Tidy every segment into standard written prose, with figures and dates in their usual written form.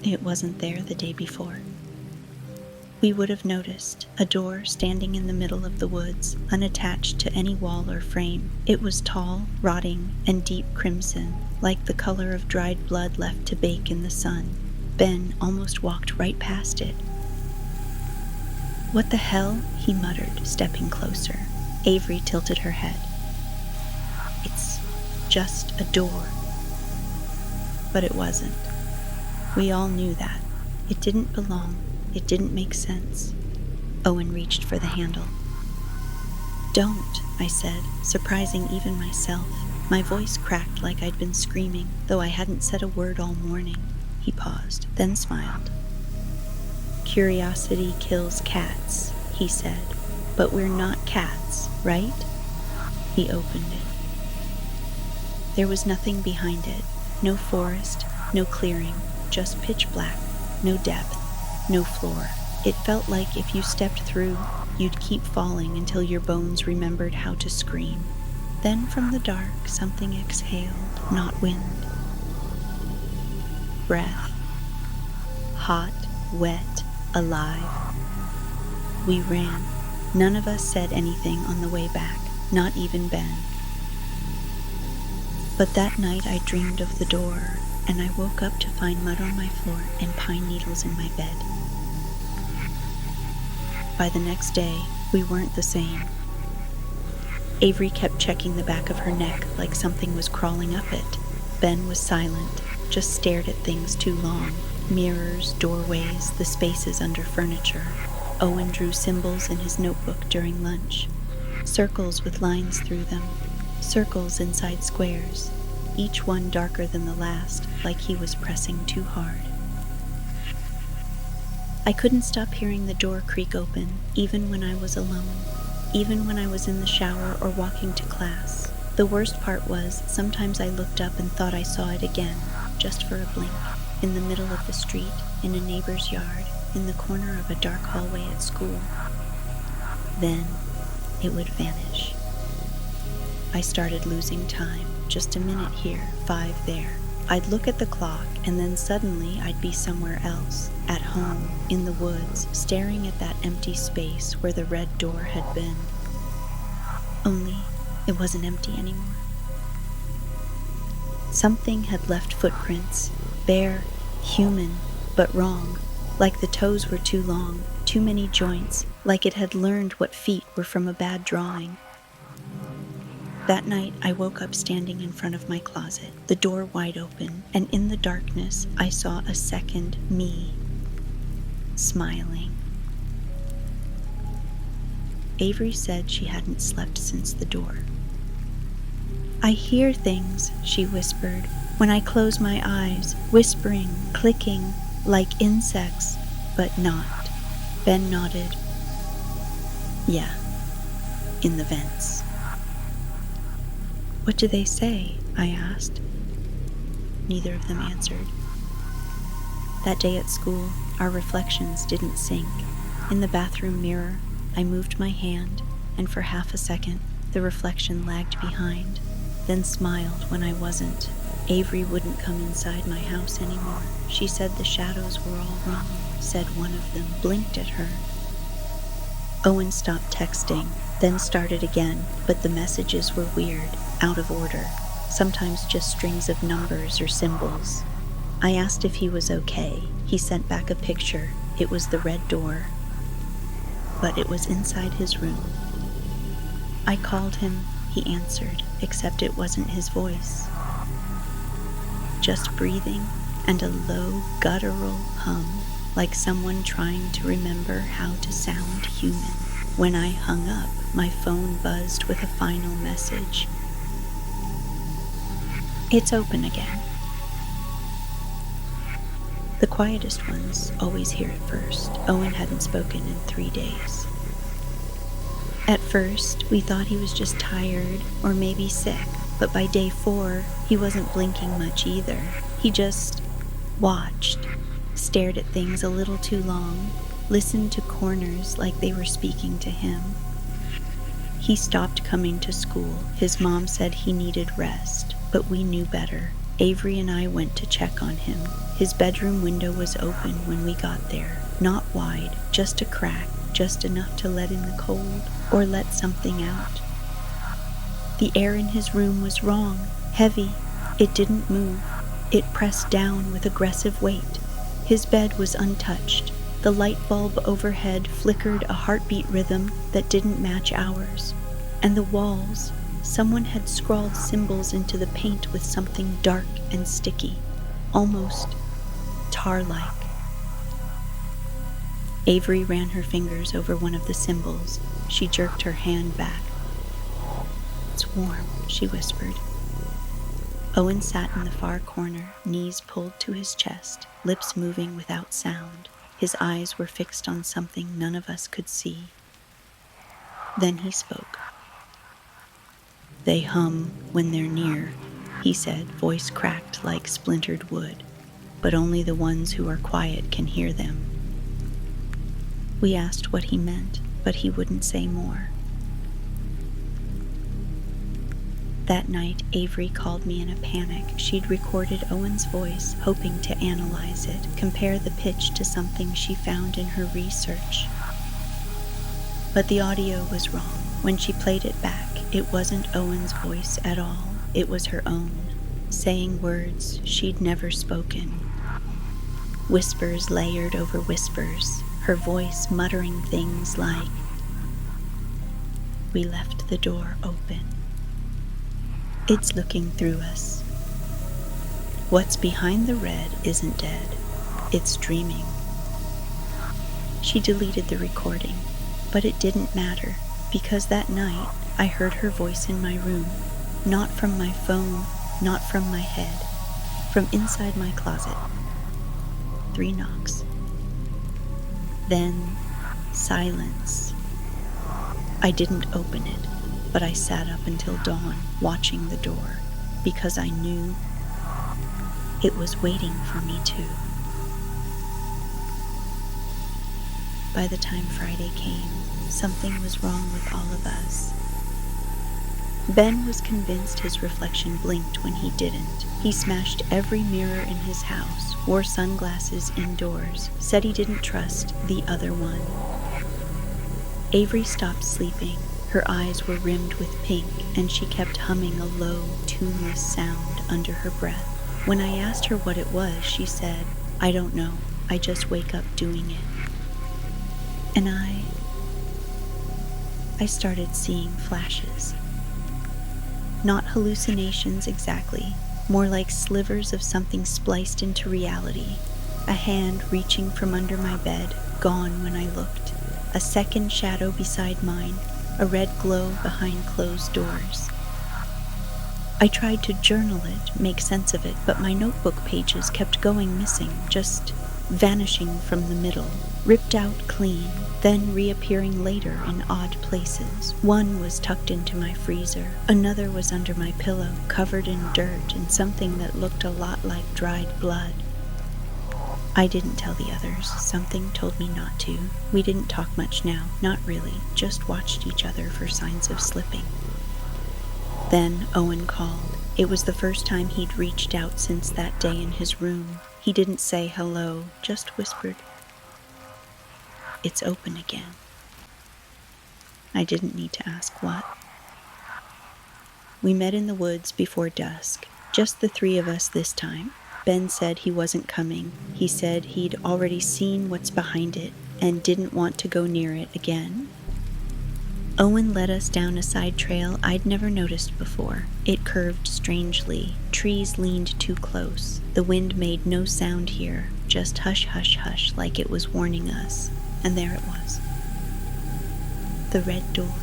It wasn't there the day before. We would have noticed a door standing in the middle of the woods, unattached to any wall or frame. It was tall, rotting, and deep crimson, like the color of dried blood left to bake in the sun. Ben almost walked right past it. "What the hell?" he muttered, stepping closer. Avery tilted her head. "It's just a door." But it wasn't. We all knew that. It didn't belong. It didn't make sense. Owen reached for the handle. "Don't," I said, surprising even myself. My voice cracked like I'd been screaming, though I hadn't said a word all morning. He paused, then smiled. "Curiosity kills cats," he said. "But we're not cats, right?" He opened it. There was nothing behind it. No forest, no clearing, just pitch black, no depth, no floor. It felt like if you stepped through, you'd keep falling until your bones remembered how to scream. Then from the dark, something exhaled, not wind. Breath. Hot, wet, alive. We ran. None of us said anything on the way back, not even Ben. But that night I dreamed of the door, and I woke up to find mud on my floor and pine needles in my bed. By the next day, we weren't the same. Avery kept checking the back of her neck like something was crawling up it. Ben was silent, just stared at things too long. Mirrors, doorways, the spaces under furniture. Owen drew symbols in his notebook during lunch. Circles with lines through them. Circles inside squares, each one darker than the last, like he was pressing too hard. I couldn't stop hearing the door creak open, even when I was alone, even when I was in the shower or walking to class. The worst part was, sometimes I looked up and thought I saw it again, just for a blink, in the middle of the street, in a neighbor's yard, in the corner of a dark hallway at school. Then it would vanish. I started losing time, just a minute here, 5 there. I'd look at the clock, and then suddenly I'd be somewhere else, at home, in the woods, staring at that empty space where the red door had been. Only it wasn't empty anymore. Something had left footprints, bare, human, but wrong, like the toes were too long, too many joints, like it had learned what feet were from a bad drawing. That night, I woke up standing in front of my closet, the door wide open, and in the darkness, I saw a second me, smiling. Avery said she hadn't slept since the door. "I hear things," she whispered, "when I close my eyes, whispering, clicking, like insects, but not." Ben nodded. "Yeah, in the vents." "What do they say?" I asked. Neither of them answered. That day at school, our reflections didn't sync. In the bathroom mirror, I moved my hand, and for half a second, the reflection lagged behind, then smiled when I wasn't. Avery wouldn't come inside my house anymore. She said the shadows were all wrong, said one of them, blinked at her. Owen stopped texting, then started again, but the messages were weird, out of order, sometimes just strings of numbers or symbols. I asked if he was okay. He sent back a picture. It was the red door, but it was inside his room. I called him. He answered, except it wasn't his voice. Just breathing and a low, guttural hum, like someone trying to remember how to sound human. When I hung up, my phone buzzed with a final message. "It's open again." The quietest ones always hear it first. Owen hadn't spoken in 3 days. At first, we thought he was just tired or maybe sick, but by day 4, he wasn't blinking much either. He just watched, stared at things a little too long, listened to corners like they were speaking to him. He stopped coming to school. His mom said he needed rest, but we knew better. Avery and I went to check on him. His bedroom window was open when we got there. Not wide, just a crack, just enough to let in the cold or let something out. The air in his room was wrong, heavy. It didn't move. It pressed down with aggressive weight. His bed was untouched. The light bulb overhead flickered a heartbeat rhythm that didn't match ours. And the walls, someone had scrawled symbols into the paint with something dark and sticky, almost tar-like. Avery ran her fingers over one of the symbols. She jerked her hand back. "It's warm," she whispered. Owen sat in the far corner, knees pulled to his chest, lips moving without sound. His eyes were fixed on something none of us could see. Then he spoke. "They hum when they're near," he said, voice cracked like splintered wood. "But only the ones who are quiet can hear them." We asked what he meant, but he wouldn't say more. That night, Avery called me in a panic. She'd recorded Owen's voice, hoping to analyze it, compare the pitch to something she found in her research. But the audio was wrong. When she played it back, it wasn't Owen's voice at all. It was her own, saying words she'd never spoken. Whispers layered over whispers, her voice muttering things like, "We left the door open. It's looking through us. What's behind the red isn't dead. It's dreaming." She deleted the recording, but it didn't matter, because that night I heard her voice in my room, not from my phone, not from my head, from inside my closet. 3 knocks. Then silence. I didn't open it, but I sat up until dawn, watching the door, because I knew it was waiting for me too. By the time Friday came, something was wrong with all of us. Ben was convinced his reflection blinked when he didn't. He smashed every mirror in his house, wore sunglasses indoors, said he didn't trust the other one. Avery stopped sleeping. Her eyes were rimmed with pink, and she kept humming a low, tuneless sound under her breath. When I asked her what it was, she said, "I don't know. I just wake up doing it." And I started seeing flashes. Not hallucinations exactly, more like slivers of something spliced into reality. A hand reaching from under my bed, gone when I looked. A second shadow beside mine, a red glow behind closed doors. I tried to journal it, make sense of it, but my notebook pages kept going missing, just vanishing from the middle, ripped out clean, then reappearing later in odd places. One was tucked into my freezer. Another was under my pillow, covered in dirt and something that looked a lot like dried blood. I didn't tell the others. Something told me not to. We didn't talk much now, not really, just watched each other for signs of slipping. Then Owen called. It was the first time he'd reached out since that day in his room. He didn't say hello, just whispered, "It's open again." I didn't need to ask what. We met in the woods before dusk, just the 3 of us this time. Ben said he wasn't coming. He said he'd already seen what's behind it and didn't want to go near it again. Owen led us down a side trail I'd never noticed before. It curved strangely. Trees leaned too close. The wind made no sound here, just hush, hush, hush, like it was warning us. And there it was. The red door.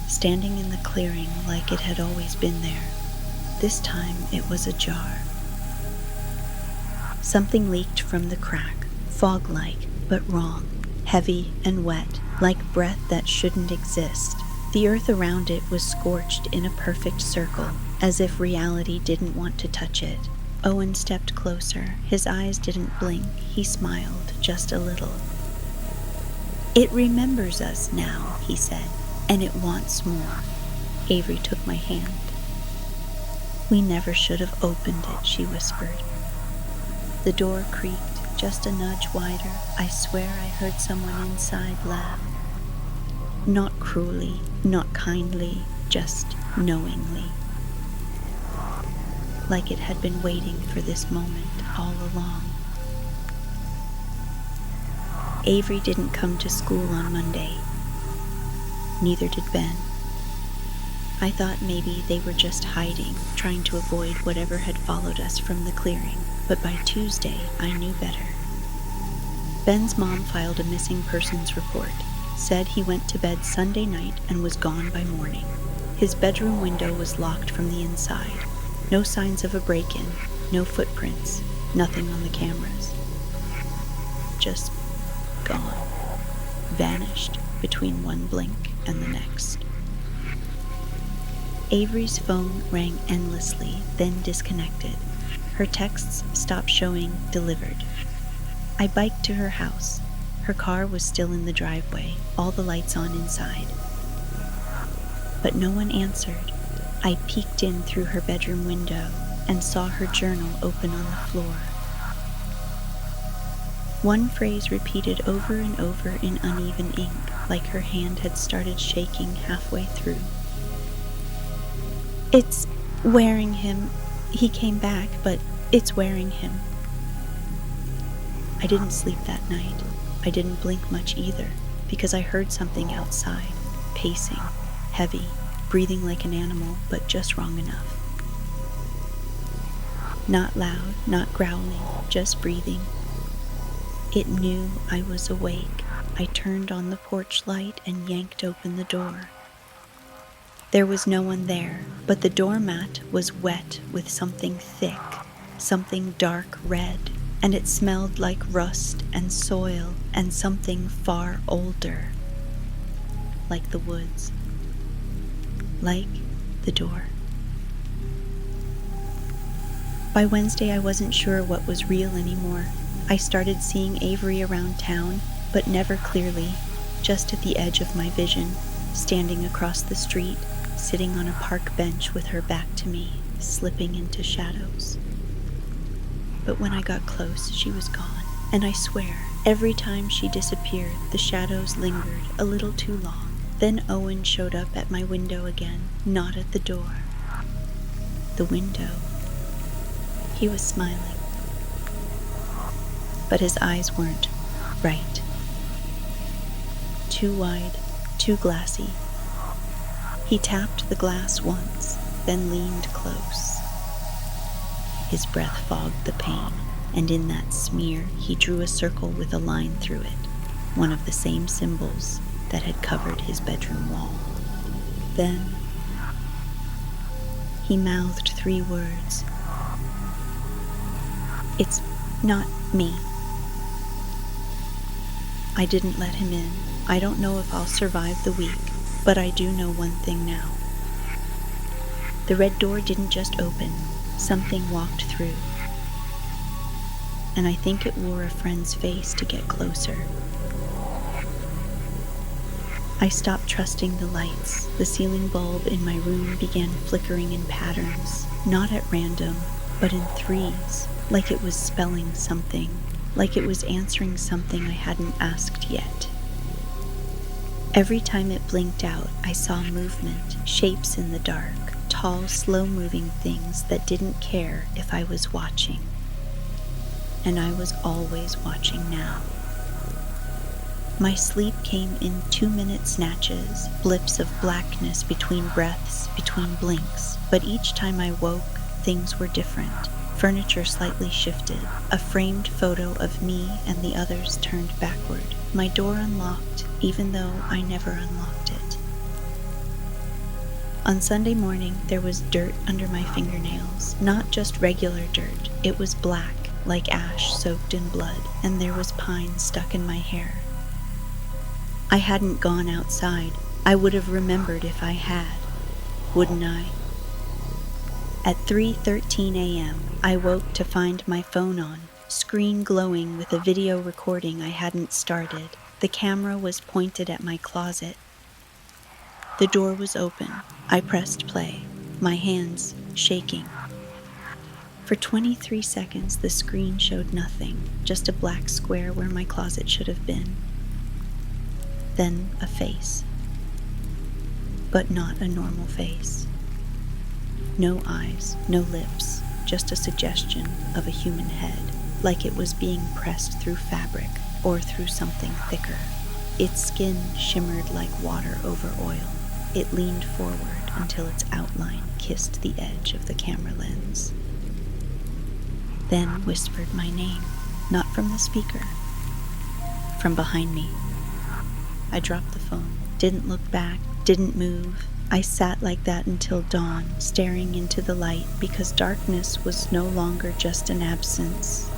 Standing in the clearing like it had always been there. This time it was ajar. Something leaked from the crack, fog-like, but wrong, heavy and wet, like breath that shouldn't exist. The earth around it was scorched in a perfect circle, as if reality didn't want to touch it. Owen stepped closer. His eyes didn't blink. He smiled, just a little. "It remembers us now," he said, "and it wants more." Avery took my hand. "We never should have opened it," she whispered. The door creaked just a nudge wider. I swear I heard someone inside laugh. Not cruelly, not kindly, just knowingly. Like it had been waiting for this moment all along. Avery didn't come to school on Monday. Neither did Ben. I thought maybe they were just hiding, trying to avoid whatever had followed us from the clearing, but by Tuesday I knew better. Ben's mom filed a missing persons report, said he went to bed Sunday night and was gone by morning. His bedroom window was locked from the inside. No signs of a break-in, no footprints, nothing on the cameras. Just gone. Vanished between one blink and the next. Avery's phone rang endlessly, then disconnected. Her texts stopped showing delivered. I biked to her house. Her car was still in the driveway, all the lights on inside. But no one answered. I peeked in through her bedroom window and saw her journal open on the floor. One phrase repeated over and over in uneven ink, like her hand had started shaking halfway through. "It's wearing him. He came back, but it's wearing him." I didn't sleep that night. I didn't blink much either, because I heard something outside, pacing, heavy, breathing like an animal, but just wrong enough. Not loud, not growling, just breathing. It knew I was awake. I turned on the porch light and yanked open the door. There was no one there, but the doormat was wet with something thick, something dark red, and it smelled like rust and soil and something far older, like the woods, like the door. By Wednesday, I wasn't sure what was real anymore. I started seeing Avery around town, but never clearly, just at the edge of my vision, standing across the street, sitting on a park bench with her back to me, slipping into shadows. But when I got close, she was gone, and I swear, every time she disappeared, the shadows lingered a little too long. Then Owen showed up at my window again, not at the door. The window. He was smiling. But his eyes weren't right. Too wide, too glassy. He tapped the glass once, then leaned close. His breath fogged the pain, and in that smear he drew a circle with a line through it, one of the same symbols that had covered his bedroom wall. Then he mouthed 3 words. "It's not me." I didn't let him in. I don't know if I'll survive the week, but I do know one thing now. The red door didn't just open, something walked through. And I think it wore a friend's face to get closer. I stopped trusting the lights. The ceiling bulb in my room began flickering in patterns, not at random, but in 3s, like it was spelling something, like it was answering something I hadn't asked yet. Every time it blinked out, I saw movement, shapes in the dark, tall, slow-moving things that didn't care if I was watching. And I was always watching now. My sleep came in 2-minute snatches, blips of blackness between breaths, between blinks, but each time I woke, things were different. Furniture slightly shifted, a framed photo of me and the others turned backward. My door unlocked, even though I never unlocked it. On Sunday morning, there was dirt under my fingernails, not just regular dirt. It was black, like ash soaked in blood, and there was pine stuck in my hair. I hadn't gone outside. I would have remembered if I had, wouldn't I? At 3:13 a.m., I woke to find my phone on, screen glowing with a video recording I hadn't started. The camera was pointed at my closet. The door was open. I pressed play. my hands shaking. For 23 seconds, the screen showed nothing, just a black square where my closet should have been. Then a face. But not a normal face. No eyes, no lips, just a suggestion of a human head, like it was being pressed through fabric or through something thicker. Its skin shimmered like water over oil. It leaned forward until its outline kissed the edge of the camera lens. Then whispered my name, not from the speaker, from behind me. I dropped the phone, didn't look back, didn't move. I sat like that until dawn, staring into the light, because darkness was no longer just an absence.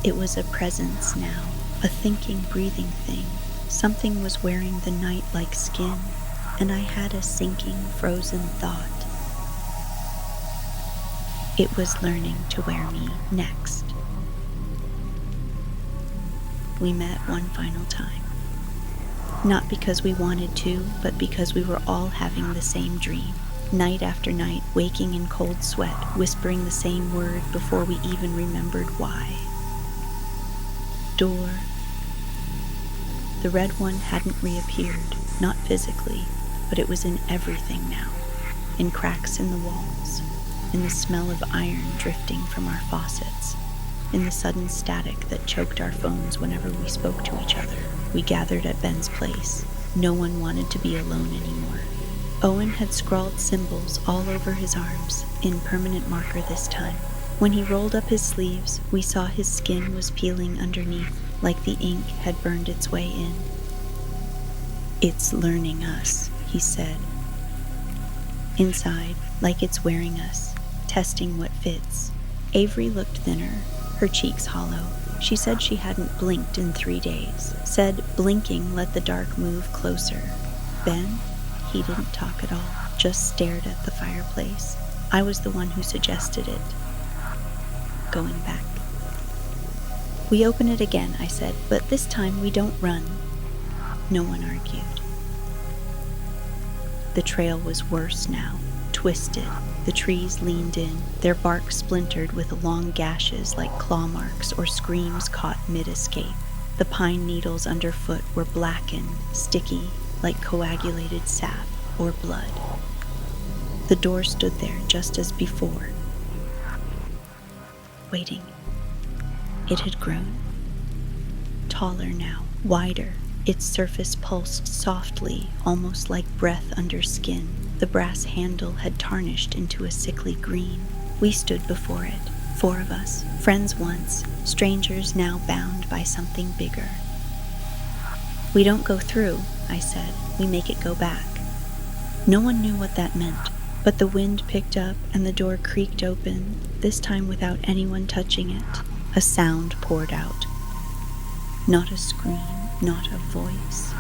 It was a presence now, a thinking, breathing thing. Something was wearing the night like skin, and I had a sinking, frozen thought. It was learning to wear me next. We met one final time. Not because we wanted to, but because we were all having the same dream. Night after night, waking in cold sweat, whispering the same word before we even remembered why. Door. The red one hadn't reappeared, not physically, but it was in everything now. In cracks in the walls, in the smell of iron drifting from our faucets, in the sudden static that choked our phones whenever we spoke to each other. We gathered at Ben's place. No one wanted to be alone anymore. Owen had scrawled symbols all over his arms, in permanent marker this time. When he rolled up his sleeves, we saw his skin was peeling underneath, like the ink had burned its way in. "It's learning us," he said. Inside, like it's wearing us, testing what fits. Avery looked thinner, her cheeks hollow. She said she hadn't blinked in 3 days. Said blinking let the dark move closer. Ben, he didn't talk at all, just stared at the fireplace. I was the one who suggested it. Going back. "We open it again," I said, "but this time we don't run." No one argued. The trail was worse now, twisted. The trees leaned in, their bark splintered with long gashes like claw marks or screams caught mid-escape. The pine needles underfoot were blackened, sticky, like coagulated sap or blood. The door stood there just as before, waiting. It had grown. Taller now, wider. Its surface pulsed softly, almost like breath under skin. The brass handle had tarnished into a sickly green. We stood before it, 4 of us, friends once, strangers now bound by something bigger. "We don't go through," I said. "We make it go back." No one knew what that meant, but the wind picked up and the door creaked open, this time without anyone touching it. A sound poured out. Not a scream, not a voice.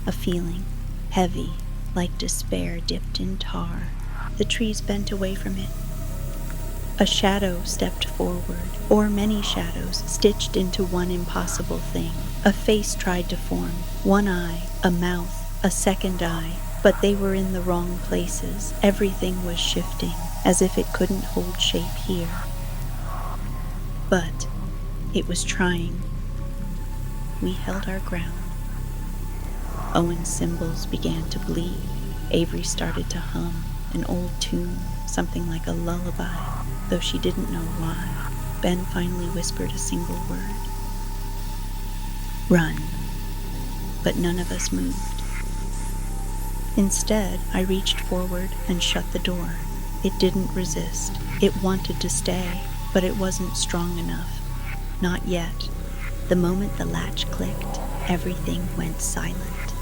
A feeling, heavy, like despair dipped in tar. The trees bent away from it. A shadow stepped forward, or many shadows stitched into one impossible thing. A face tried to form, one eye, a mouth, a second eye, but they were in the wrong places. Everything was shifting, as if it couldn't hold shape here. But it was trying. We held our ground. Owen's cymbals began to bleed. Avery started to hum an old tune, something like a lullaby, though she didn't know why. Ben finally whispered a single word. "Run." But none of us moved. Instead, I reached forward and shut the door. It didn't resist. It wanted to stay, but it wasn't strong enough. Not yet. The moment the latch clicked, everything went silent.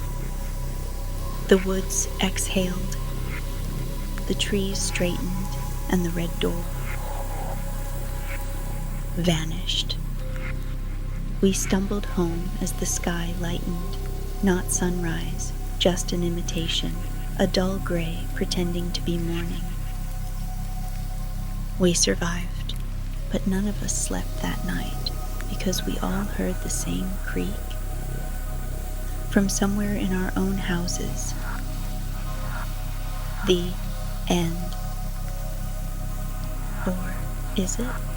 The woods exhaled. The trees straightened, and the red door vanished. We stumbled home as the sky lightened. Not sunrise, just an imitation, a dull gray pretending to be morning. We survived, but none of us slept that night because we all heard the same creak. From somewhere in our own houses, the end. Or is it?